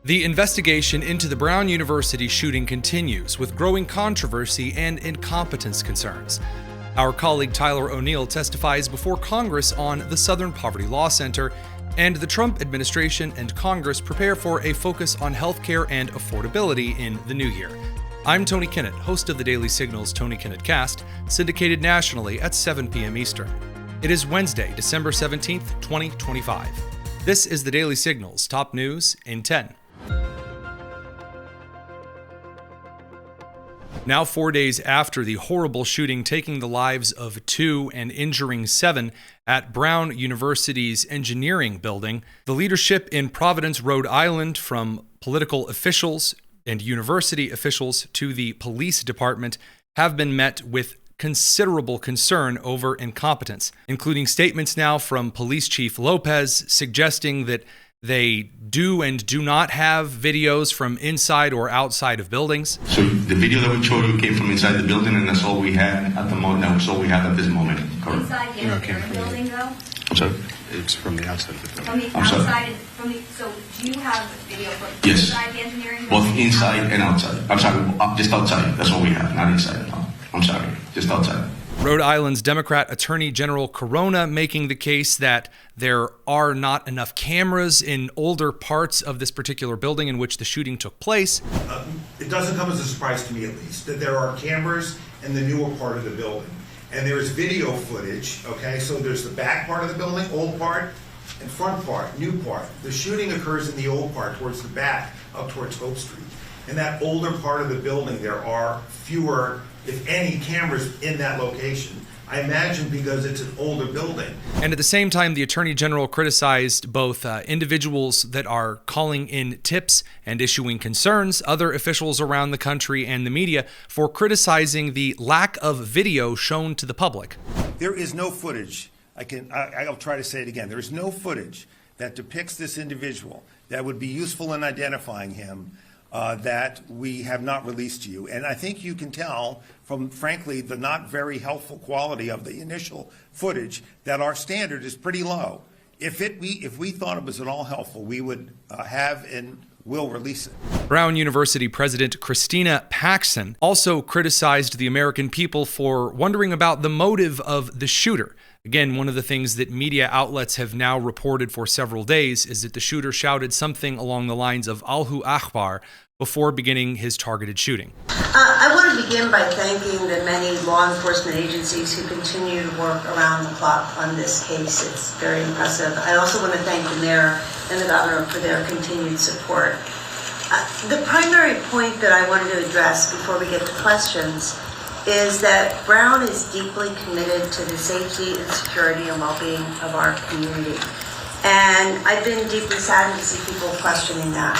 The investigation into the Brown University shooting continues, with growing controversy and incompetence concerns. Our colleague Tyler O'Neill testifies before Congress on the Southern Poverty Law Center, and the Trump administration and Congress prepare for a focus on healthcare and affordability in the new year. I'm Tony Kinnett, host of the Daily Signal's Tony Kinnett Cast, syndicated nationally at 7 p.m. Eastern. It is Wednesday, December 17th, 2025. This is the Daily Signal's top news in 10. Now 4 days after the horrible shooting taking the lives of 2 and injuring 7 at Brown University's engineering building, the leadership in Providence, Rhode Island, from political officials and university officials to the police department, have been met with considerable concern over incompetence, including statements now from Police Chief Lopez suggesting that they do and do not have videos from inside or outside of buildings. So the video that we showed you came from inside the building, and that's all we had at the moment. That's all we have at this moment. Correct. Inside the engineering building, though? I'm sorry? It's from the outside of the building. From the outside, so do you have video from Yes. inside the engineering building? Both inside and outside. I'm sorry, just outside. That's all we have, not inside. No. I'm sorry, just outside. Rhode Island's Democrat Attorney General Corona making the case that there are not enough cameras in older parts of this particular building in which the shooting took place. It doesn't come as a surprise to me, at least, that there are cameras in the newer part of the building. And there is video footage, okay? So there's the back part of the building, old part, and front part, new part. The shooting occurs in the old part, towards the back, up towards Hope Street. In that older part of the building, there are fewer, if any, cameras in that location. I imagine because it's an older building. And at the same time, the Attorney General criticized both individuals that are calling in tips and issuing concerns, other officials around the country, and the media for criticizing the lack of video shown to the public. There is no footage, I'll try to say it again, there is no footage that depicts this individual that would be useful in identifying him that we have not released to you. And I think you can tell from, frankly, the not very helpful quality of the initial footage that our standard is pretty low. If we thought it was at all helpful, we would have and will release it. Brown University President Christina Paxson also criticized the American people for wondering about the motive of the shooter. Again, one of the things that media outlets have now reported for several days is that the shooter shouted something along the lines of Allahu Akbar before beginning his targeted shooting. I want to begin by thanking the many law enforcement agencies who continue to work around the clock on this case. It's very impressive. I also want to thank the mayor and the governor for their continued support. The primary point that I wanted to address before we get to questions is that Brown is deeply committed to the safety and security and well-being of our community. And I've been deeply saddened to see people questioning that.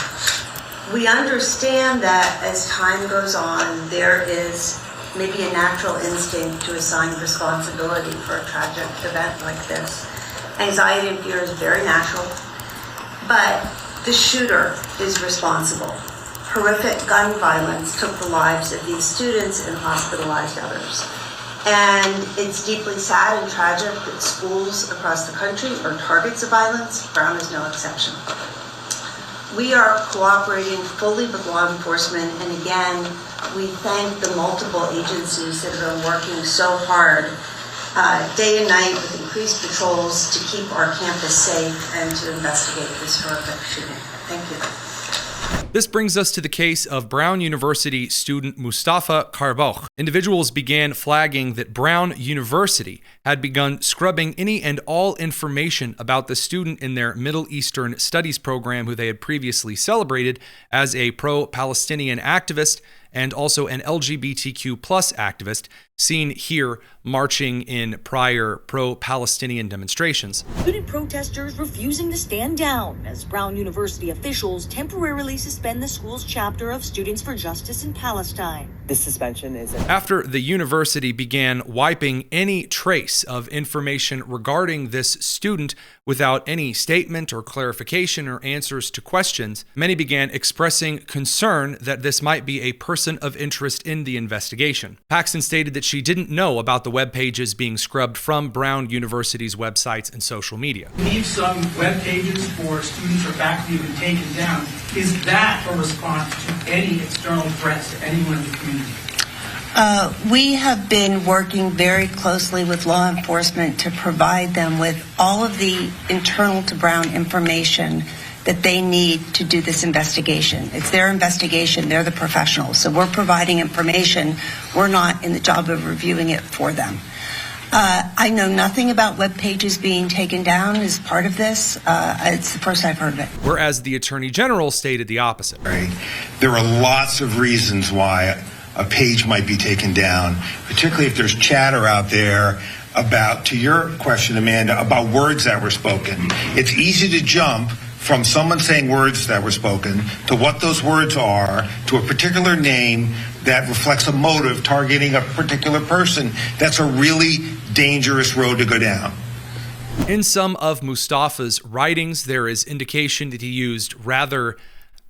We understand that as time goes on, there is maybe a natural instinct to assign responsibility for a tragic event like this. Anxiety and fear is very natural, but the shooter is responsible. Horrific gun violence took the lives of these students and hospitalized others. And it's deeply sad and tragic that schools across the country are targets of violence. Brown is no exception. We are cooperating fully with law enforcement, and again, we thank the multiple agencies that have been working so hard day and night with increased patrols to keep our campus safe and to investigate this horrific shooting. Thank you. This brings us to the case of Brown University student Mustafa Karbouch. Individuals began flagging that Brown University had begun scrubbing any and all information about the student in their Middle Eastern Studies program who they had previously celebrated as a pro-Palestinian activist and also an LGBTQ+ activist seen here marching in prior pro-Palestinian demonstrations. Student protesters refusing to stand down as Brown University officials temporarily suspend the school's chapter of Students for Justice in Palestine. This suspension is after the university began wiping any trace of information regarding this student without any statement or clarification or answers to questions. Many began expressing concern that this might be a persecution person of interest in the investigation. Paxton stated that she didn't know about the web pages being scrubbed from Brown University's websites and social media. We believe some web pages for students or faculty have been taken down. Is that a response to any external threats to anyone in the community? We have been working very closely with law enforcement to provide them with all of the internal to Brown information that they need to do this investigation. It's their investigation. They're the professionals. So we're providing information. We're not in the job of reviewing it for them. I know nothing about web pages being taken down as part of this. It's the first I've heard of it. Whereas the Attorney General stated the opposite. There are lots of reasons why a page might be taken down, particularly if there's chatter out there about, to your question, Amanda, about words that were spoken. It's easy to jump from someone saying words that were spoken to what those words are, to a particular name that reflects a motive targeting a particular person. That's a really dangerous road to go down. In some of Mustafa's writings, there is indication that he used rather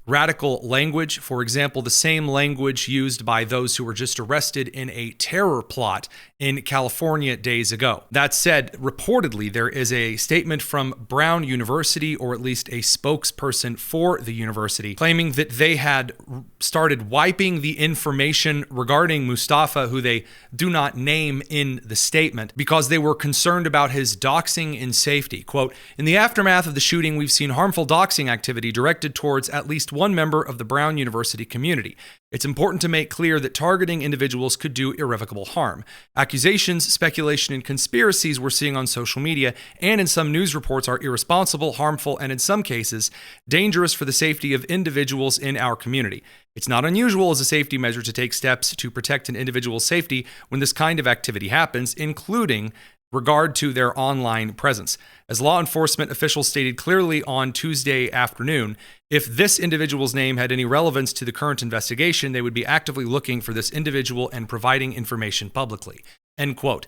radical language. For example, the same language used by those who were just arrested in a terror plot in California days ago. That said, reportedly, there is a statement from Brown University, or at least a spokesperson for the university, claiming that they had started wiping the information regarding Mustafa, who they do not name in the statement, because they were concerned about his doxing and safety. Quote, "In the aftermath of the shooting, we've seen harmful doxing activity directed towards at least one member of the Brown University community. It's important to make clear that targeting individuals could do irrevocable harm. Accusations, speculation, and conspiracies we're seeing on social media and in some news reports are irresponsible, harmful, and in some cases, dangerous for the safety of individuals in our community. It's not unusual as a safety measure to take steps to protect an individual's safety when this kind of activity happens, including regard to their online presence. As law enforcement officials stated clearly on Tuesday afternoon, if this individual's name had any relevance to the current investigation, they would be actively looking for this individual and providing information publicly." End quote.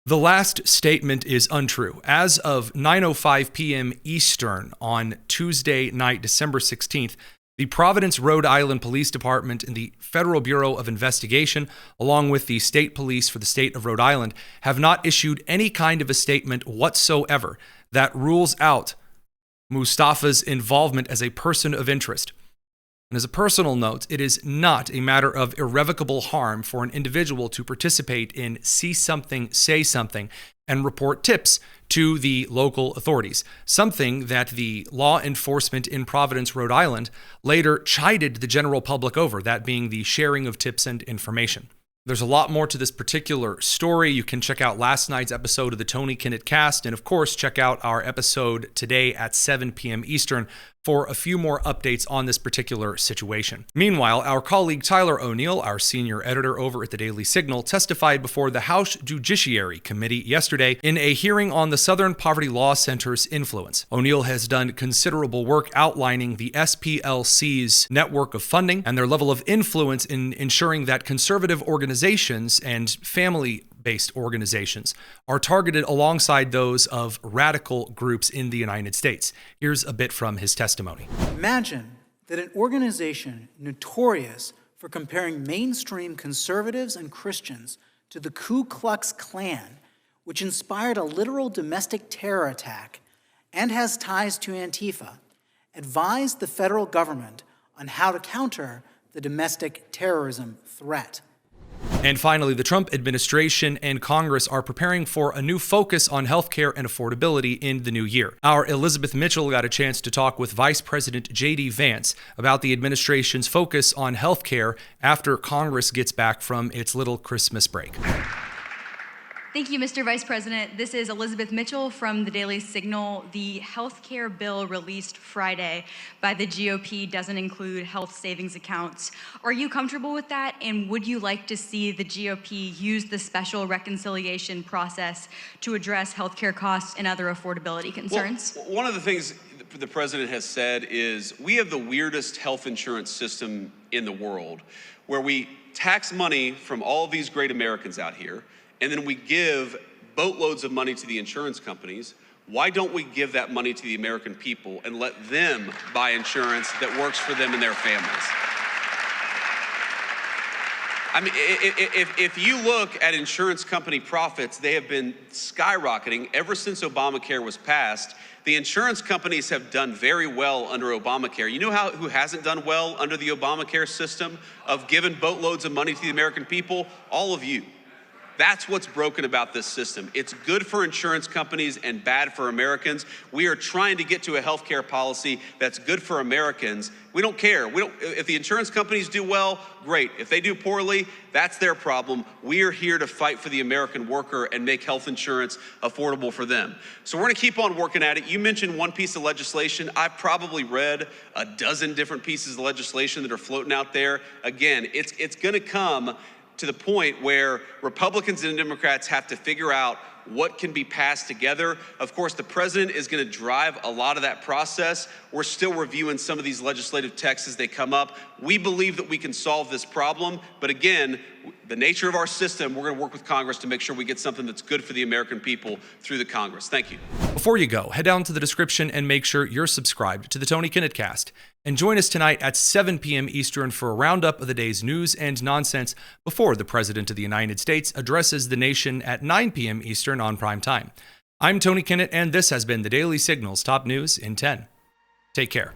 The last statement is untrue. As of 9:05 p.m. Eastern on Tuesday night, December 16th, the Providence, Rhode Island Police Department and the Federal Bureau of Investigation, along with the state police for the state of Rhode Island, have not issued any kind of a statement whatsoever that rules out Mustafa's involvement as a person of interest. And as a personal note, it is not a matter of irrevocable harm for an individual to participate in See Something, Say Something and report tips to the local authorities, something that the law enforcement in Providence, Rhode Island, later chided the general public over, that being the sharing of tips and information. There's a lot more to this particular story. You can check out last night's episode of the Tony Kinnett Cast, and of course, check out our episode today at 7 p.m. Eastern for a few more updates on this particular situation. Meanwhile, our colleague Tyler O'Neill, our senior editor over at the Daily Signal, testified before the House Judiciary Committee yesterday in a hearing on the Southern Poverty Law Center's influence. O'Neill has done considerable work outlining the SPLC's network of funding and their level of influence in ensuring that conservative organizations and family-based organizations are targeted alongside those of radical groups in the United States. Here's a bit from his testimony. Imagine that an organization notorious for comparing mainstream conservatives and Christians to the Ku Klux Klan, which inspired a literal domestic terror attack and has ties to Antifa, advised the federal government on how to counter the domestic terrorism threat. And finally, the Trump administration and Congress are preparing for a new focus on healthcare and affordability in the new year. Our Elizabeth Mitchell got a chance to talk with Vice President J.D. Vance about the administration's focus on healthcare after Congress gets back from its little Christmas break. Thank you, Mr. Vice President. This is Elizabeth Mitchell from the Daily Signal. The health care bill released Friday by the GOP doesn't include health savings accounts. Are you comfortable with that? And would you like to see the GOP use the special reconciliation process to address health care costs and other affordability concerns? Well, one of the things the president has said is we have the weirdest health insurance system in the world, where we tax money from all of these great Americans out here, and then we give boatloads of money to the insurance companies. Why don't we give that money to the American people and let them buy insurance that works for them and their families? I mean, if you look at insurance company profits, they have been skyrocketing ever since Obamacare was passed. The insurance companies have done very well under Obamacare. You know who hasn't done well under the Obamacare system of giving boatloads of money to the American people? All of you. That's what's broken about this system. It's good for insurance companies and bad for Americans. We are trying to get to a healthcare policy that's good for Americans. We don't care. If the insurance companies do well, great. If they do poorly, that's their problem. We are here to fight for the American worker and make health insurance affordable for them. So we're gonna keep on working at it. You mentioned one piece of legislation. I've probably read a dozen different pieces of legislation that are floating out there. Again, it's gonna come to the point where Republicans and Democrats have to figure out what can be passed together. Of course, the president is going to drive a lot of that process. We're still reviewing some of these legislative texts as they come up. We believe that we can solve this problem, but again, the nature of our system, we're going to work with Congress to make sure we get something that's good for the American people through the Congress. Thank you. Before you go, head down to the description and make sure you're subscribed to the Tony Kinnett Cast. And join us tonight at 7 p.m. Eastern for a roundup of the day's news and nonsense before the President of the United States addresses the nation at 9 p.m. Eastern on prime time. I'm Tony Kinnett, and this has been the Daily Signal's top news in 10. Take care.